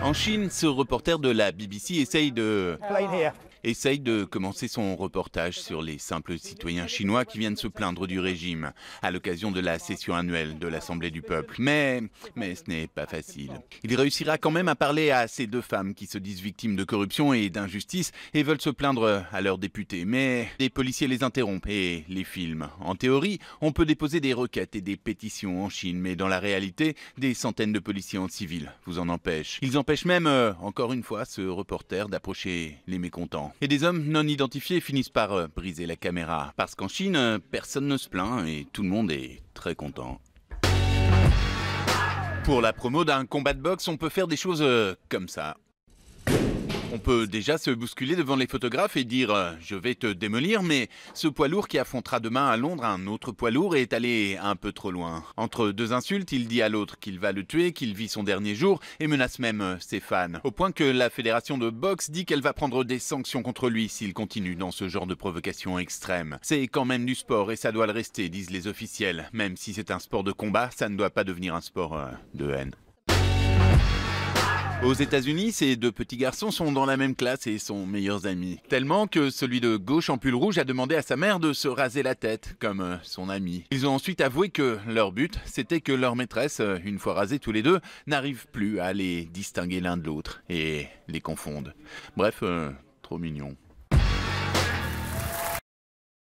En Chine, ce reporter de la BBC essaye de commencer son reportage sur les simples citoyens chinois qui viennent se plaindre du régime à l'occasion de la session annuelle de l'Assemblée du peuple. Mais ce n'est pas facile. Il réussira quand même à parler à ces deux femmes qui se disent victimes de corruption et d'injustice et veulent se plaindre à leurs députés. Mais les policiers les interrompent et les filment. En théorie, on peut déposer des requêtes et des pétitions en Chine, mais dans la réalité, des centaines de policiers en civil vous en empêchent. Ils empêchent même, encore une fois, ce reporter d'approcher les mécontents. Et des hommes non identifiés finissent par briser la caméra. Parce qu'en Chine, personne ne se plaint et tout le monde est très content. Pour la promo d'un combat de boxe, on peut faire des choses comme ça. On peut déjà se bousculer devant les photographes et dire « je vais te démolir », mais ce poids lourd qui affrontera demain à Londres un autre poids lourd est allé un peu trop loin. Entre deux insultes, il dit à l'autre qu'il va le tuer, qu'il vit son dernier jour et menace même ses fans. Au point que la fédération de boxe dit qu'elle va prendre des sanctions contre lui s'il continue dans ce genre de provocation extrême. C'est quand même du sport et ça doit le rester, disent les officiels. Même si c'est un sport de combat, ça ne doit pas devenir un sport de haine. Aux États-Unis, ces deux petits garçons sont dans la même classe et sont meilleurs amis. Tellement que celui de gauche en pull rouge a demandé à sa mère de se raser la tête, comme son ami. Ils ont ensuite avoué que leur but, c'était que leur maîtresse, une fois rasés tous les deux, n'arrive plus à les distinguer l'un de l'autre et les confondent. Bref, trop mignon.